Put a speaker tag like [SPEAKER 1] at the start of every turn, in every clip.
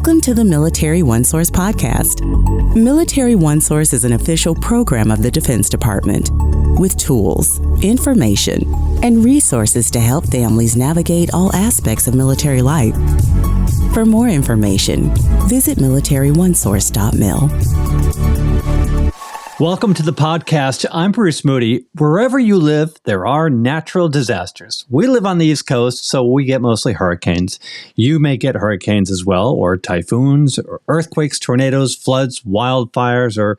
[SPEAKER 1] Welcome to the Military OneSource podcast. Military OneSource is an official program of the Defense Department with tools, information, and resources to help families navigate all aspects of military life. For more information, visit MilitaryOneSource.mil.
[SPEAKER 2] Welcome to the podcast. I'm Bruce Moody. Wherever you live, there are natural disasters. We live on the East Coast, so we get mostly hurricanes. You may get hurricanes as well, or typhoons, or earthquakes, tornadoes, floods, wildfires, or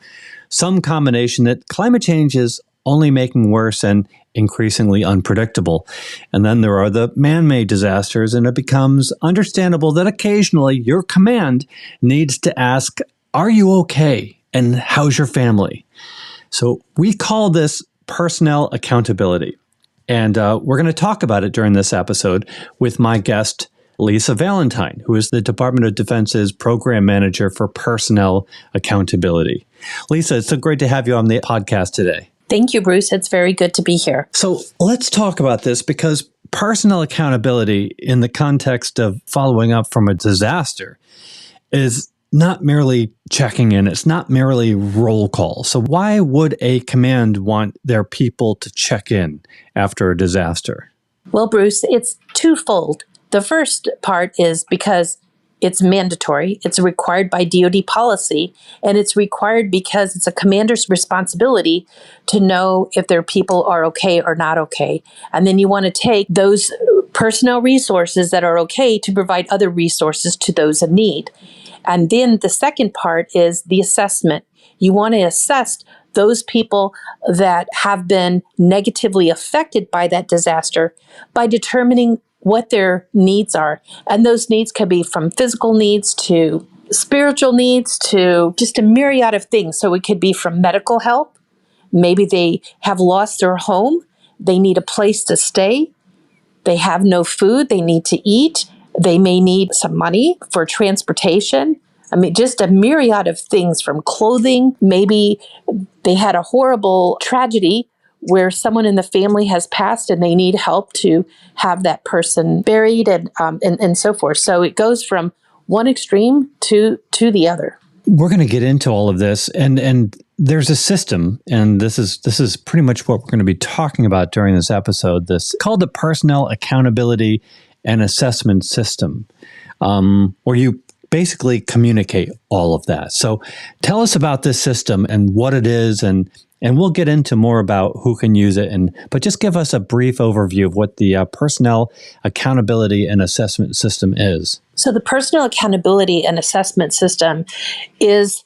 [SPEAKER 2] some combination that climate change is only making worse and increasingly unpredictable. And then there are the man-made disasters, and it becomes understandable that occasionally your command needs to ask, "Are you okay? And how's your family?" So we call this personnel accountability. And we're going to talk about it during this episode with my guest, Lisa Valentine, who is the Department of Defense's Program Manager for Personnel Accountability. Lisa, it's so great to have you on the podcast today.
[SPEAKER 3] Thank you, Bruce. It's very good to be here.
[SPEAKER 2] So let's talk about this, because personnel accountability in the context of following up from a disaster is not merely checking in. It's not merely roll call. So why would a command want their people to check in after a disaster?
[SPEAKER 3] Well, Bruce, it's twofold. The first part is because it's mandatory. It's required by DoD policy, and it's required because it's a commander's responsibility to know if their people are okay or not okay. And then you want to take those personnel resources that are okay to provide other resources to those in need. And then the second part is the assessment. You want to assess those people that have been negatively affected by that disaster by determining what their needs are. And those needs can be from physical needs to spiritual needs to just a myriad of things. So it could be from medical help. Maybe they have lost their home. They need a place to stay. They have no food. They need to eat. They may need some money for transportation. I mean, just a myriad of things from clothing. Maybe they had a horrible tragedy where someone in the family has passed and they need help to have that person buried and so forth. So it goes from one extreme to the other.
[SPEAKER 2] We're going to get into all of this, and there's a system, and this is pretty much what we're going to be talking about during this episode. This called the Personnel Accountability and Assessment System, where you basically communicate all of that. So tell us about this system and what it is, and we'll get into more about who can use it. But just give us a brief overview of what the Personnel Accountability and Assessment System is.
[SPEAKER 3] So the Personnel Accountability and Assessment System is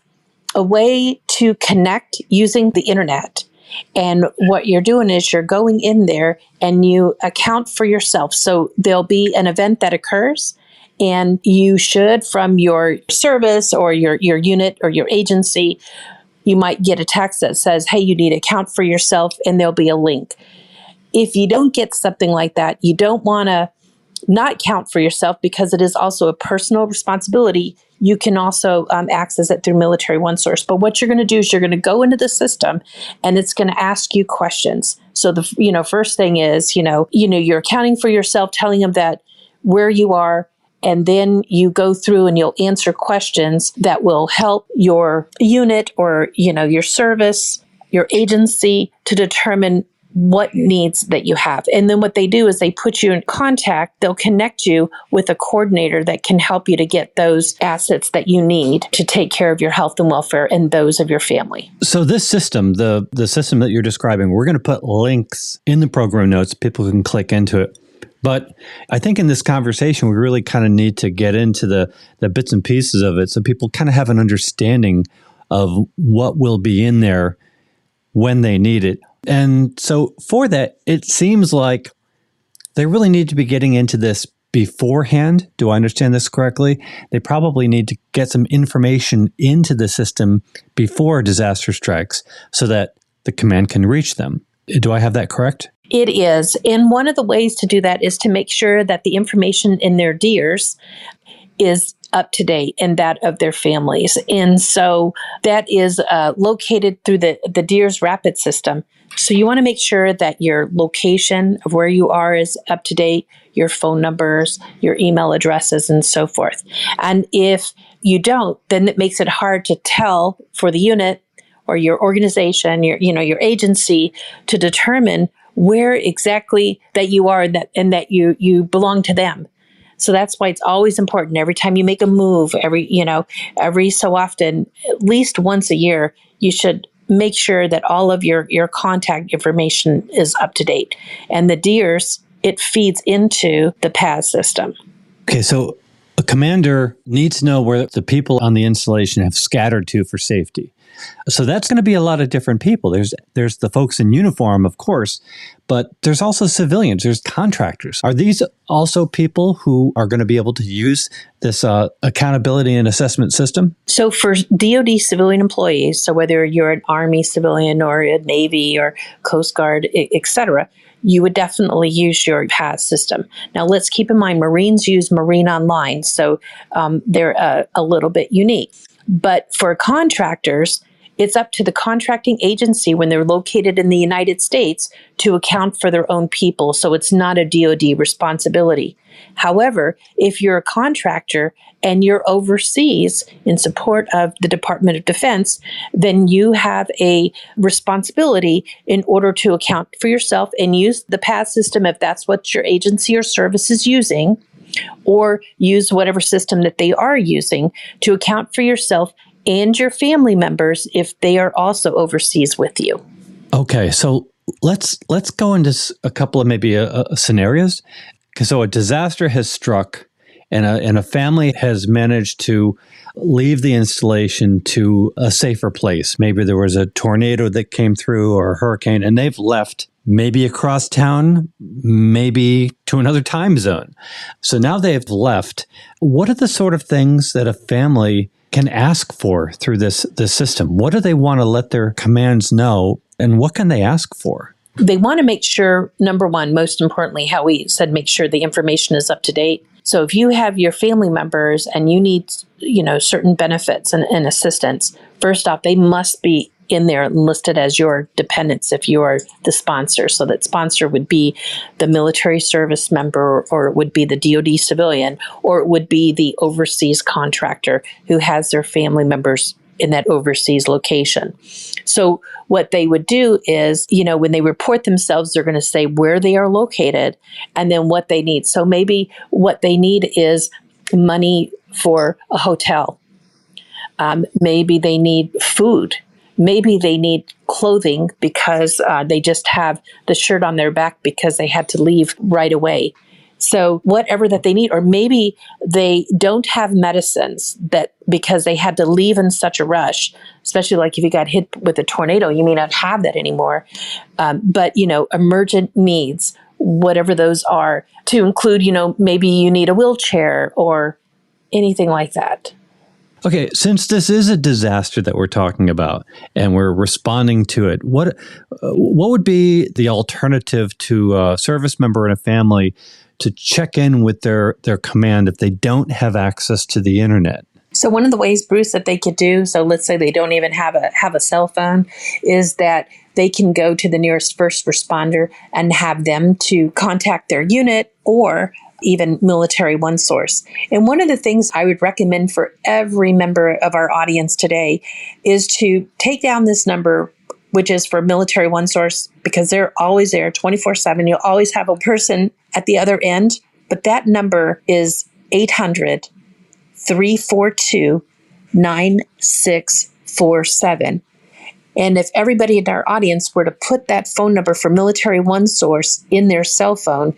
[SPEAKER 3] a way to connect using the internet. And what you're doing is you're going in there and you account for yourself. So there'll be an event that occurs, and you should, from your service or your unit or your agency, you might get a text that says, "Hey, you need to account for yourself," and there'll be a link. If you don't get something like that, you don't want to not count for yourself, because it is also a personal responsibility. You can also access it through Military OneSource. But what you're going to do is you're going to go into the system, and it's going to ask you questions. So the first thing is you're accounting for yourself, telling them that where you are, and then you go through and you'll answer questions that will help your unit or your service, your agency, to determine what needs that you have. And then what they do is they put you in contact. They'll connect you with a coordinator that can help you to get those assets that you need to take care of your health and welfare and those of your family.
[SPEAKER 2] So this system, the system that you're describing, we're going to put links in the program notes. People can click into it. But I think in this conversation, we really kind of need to get into the bits and pieces of it so people kind of have an understanding of what will be in there when they need it. And so for that, it seems like they really need to be getting into this beforehand. Do I understand this correctly? They probably need to get some information into the system before a disaster strikes so that the command can reach them. Do I have that correct?
[SPEAKER 3] It is. And one of the ways to do that is to make sure that the information in their DEERs is up to date and that of their families. And so that is located through the DEERS Rapid system. So you want to make sure that your location of where you are is up to date, your phone numbers, your email addresses, and so forth. And if you don't, then it makes it hard to tell for the unit or your organization, your agency, to determine where exactly that you are and that you belong to them. So that's why it's always important every time you make a move, every so often, at least once a year, you should make sure that all of your contact information is up to date. And the DEERS, it feeds into the PAS system.
[SPEAKER 2] Okay, so a commander needs to know where the people on the installation have scattered to for safety. So that's going to be a lot of different people. There's the folks in uniform, of course, but there's also civilians, there's contractors. Are these also people who are going to be able to use this accountability and assessment system?
[SPEAKER 3] So for DoD civilian employees, so whether you're an Army civilian or a Navy or Coast Guard, et cetera, you would definitely use your PAS system. Now, let's keep in mind, Marines use Marine Online, so they're a little bit unique. But for contractors, it's up to the contracting agency when they're located in the United States to account for their own people. So it's not a DoD responsibility. However, if you're a contractor and you're overseas in support of the Department of Defense, then you have a responsibility in order to account for yourself and use the PAS system if that's what your agency or service is using, or use whatever system that they are using to account for yourself and your family members if they are also overseas with you.
[SPEAKER 2] Okay, so let's go into a couple of maybe scenarios. So a disaster has struck, and a family has managed to leave the installation to a safer place. Maybe there was a tornado that came through or a hurricane, and they've left maybe across town, maybe to another time zone. So now they've left. What are the sort of things that a family can ask for through this system? What do they want to let their commands know, and what can they ask for?
[SPEAKER 3] They want to make sure, number one, most importantly, how we said, make sure the information is up to date. So if you have your family members and you need, certain benefits and assistance, first off, they must be in there listed as your dependents if you are the sponsor. So that sponsor would be the military service member, or it would be the DoD civilian, or it would be the overseas contractor who has their family members in that overseas location. So what they would do is, when they report themselves, they're going to say where they are located and then what they need. So maybe what they need is money for a hotel. Maybe they need food. Maybe they need clothing because they just have the shirt on their back because they had to leave right away. So whatever that they need, or maybe they don't have medicines that because they had to leave in such a rush, especially like if you got hit with a tornado, you may not have that anymore. But, emergent needs, whatever those are, to include, maybe you need a wheelchair or anything like that.
[SPEAKER 2] Okay, since this is a disaster that we're talking about and we're responding to it, what would be the alternative to a service member and a family to check in with their command if they don't have access to the internet?
[SPEAKER 3] So one of the ways, Bruce, that they could do, so let's say they don't even have a cell phone, is that they can go to the nearest first responder and have them to contact their unit or even Military OneSource. And one of the things I would recommend for every member of our audience today is to take down this number, which is for Military OneSource, because they're always there 24/7. You'll always have a person at the other end. But that number is 800-342-9647. And if everybody in our audience were to put that phone number for Military OneSource in their cell phone,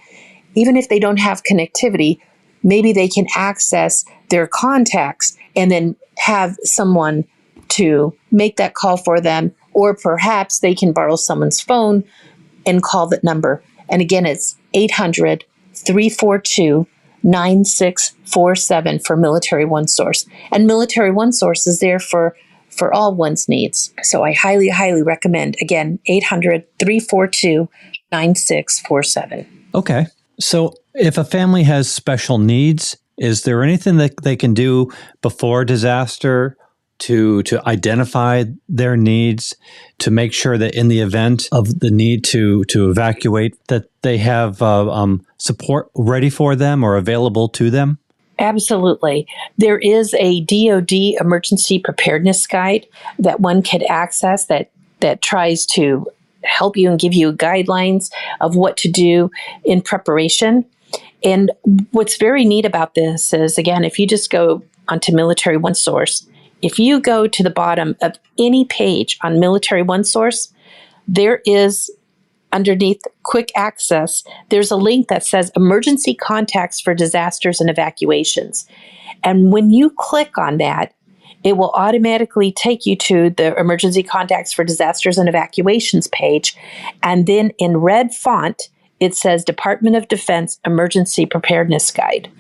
[SPEAKER 3] even if they don't have connectivity, maybe they can access their contacts and then have someone to make that call for them, or perhaps they can borrow someone's phone and call that number. And again, it's 800-342-9647 for Military OneSource. And Military OneSource is there for all one's needs. So I highly, highly recommend, again, 800-342-9647.
[SPEAKER 2] Okay. So if a family has special needs, Is there anything that they can do before disaster to identify their needs, to make sure that in the event of the need to evacuate, that they have support ready for them or available to them?
[SPEAKER 3] Absolutely. There is a DoD emergency preparedness guide that one could access that tries to help you and give you guidelines of what to do in preparation. And what's very neat about this is, again, if you just go onto Military OneSource, if you go to the bottom of any page on Military OneSource, there is underneath quick access, there's a link that says emergency contacts for disasters and evacuations. And when you click on that, it will automatically take you to the emergency contacts for disasters and evacuations page. And then in red font, it says Department of Defense Emergency Preparedness Guide.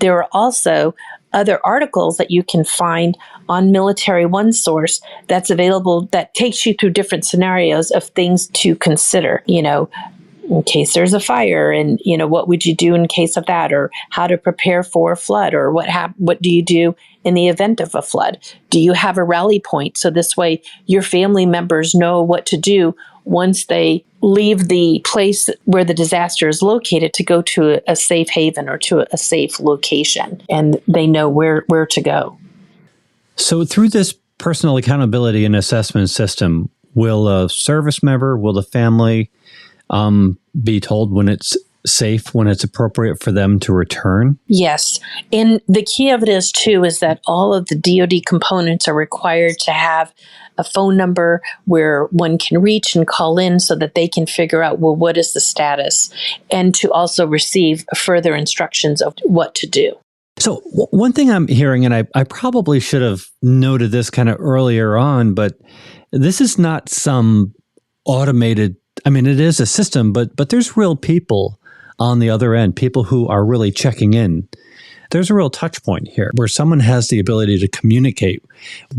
[SPEAKER 3] There are also other articles that you can find on Military OneSource that's available that takes you through different scenarios of things to consider, in case there's a fire and, what would you do in case of that, or how to prepare for a flood, or what do you do in the event of a flood? Do you have a rally point? So this way your family members know what to do once they leave the place where the disaster is located to go to a safe haven or to a safe location, and they know where to go.
[SPEAKER 2] So through this personal accountability and assessment system, will a service member, will the family be told when it's safe, when it's appropriate for them to return?
[SPEAKER 3] Yes. And the key of it is that all of the DoD components are required to have a phone number where one can reach and call in so that they can figure out, well, what is the status, and to also receive further instructions of what to do.
[SPEAKER 2] So one thing I'm hearing, and I probably should have noted this kind of earlier on, but this is not some automated, it is a system, but there's real people on the other end, people who are really checking in. There's a real touch point here where someone has the ability to communicate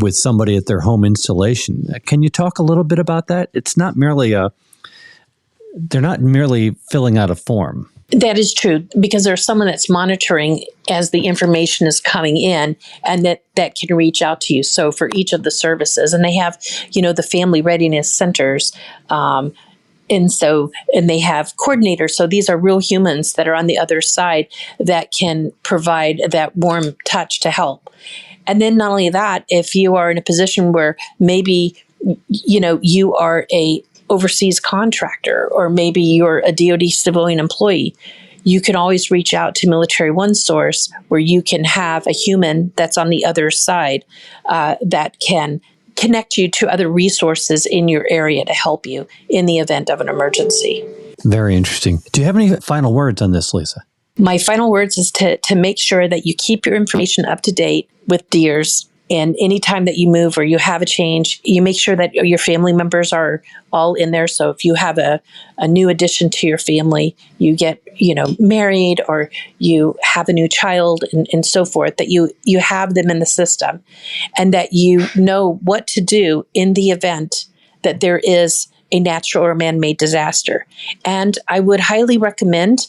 [SPEAKER 2] with somebody at their home installation. Can you talk a little bit about that? It's not merely they're not merely filling out a form.
[SPEAKER 3] That is true, because there's someone that's monitoring as the information is coming in, and that can reach out to you. So for each of the services, and they have, the family readiness centers, and they have coordinators. So these are real humans that are on the other side that can provide that warm touch to help. And then not only that, if you are in a position where maybe, you are a overseas contractor, or maybe you're a DoD civilian employee, you can always reach out to Military OneSource, where you can have a human that's on the other side that can connect you to other resources in your area to help you in the event of an emergency.
[SPEAKER 2] Very interesting. Do you have any final words on this, Lisa?
[SPEAKER 3] My final words is to make sure that you keep your information up to date with DEERS. And anytime that you move or you have a change, you make sure that your family members are all in there. So if you have a new addition to your family, you get, married, or you have a new child and so forth, that you have them in the system, and that you know what to do in the event that there is a natural or man-made disaster. And I would highly recommend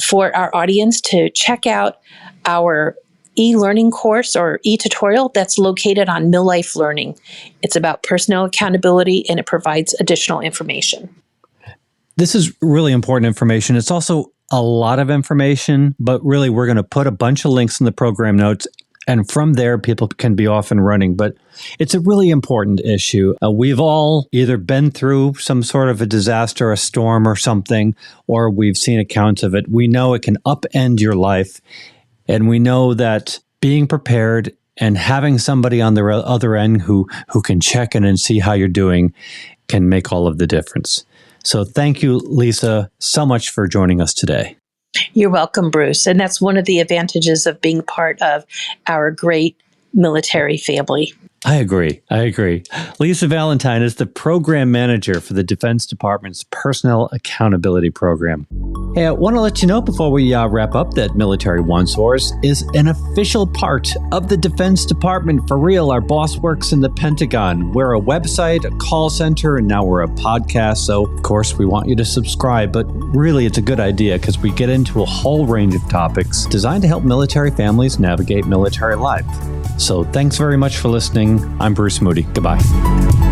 [SPEAKER 3] for our audience to check out our e-learning course or e-tutorial that's located on Mil Life Learning. It's about personnel accountability, and it provides additional information.
[SPEAKER 2] This is really important information. It's also a lot of information, but really we're going to put a bunch of links in the program notes, and from there people can be off and running. But it's a really important issue. We've all either been through some sort of a disaster, a storm or something, or we've seen accounts of it. We know it can upend your life. And we know that being prepared and having somebody on the other end who can check in and see how you're doing can make all of the difference. So thank you, Lisa, so much for joining us today.
[SPEAKER 3] You're welcome, Bruce. And that's one of the advantages of being part of our great military family.
[SPEAKER 2] I agree. Lisa Valentine is the program manager for the Defense Department's Personnel Accountability Program. Hey, I want to let you know before we wrap up that Military OneSource is an official part of the Defense Department. For real, our boss works in the Pentagon. We're a website, a call center, and now we're a podcast. So, of course, we want you to subscribe. But really, it's a good idea because we get into a whole range of topics designed to help military families navigate military life. So thanks very much for listening. I'm Bruce Moody. Goodbye.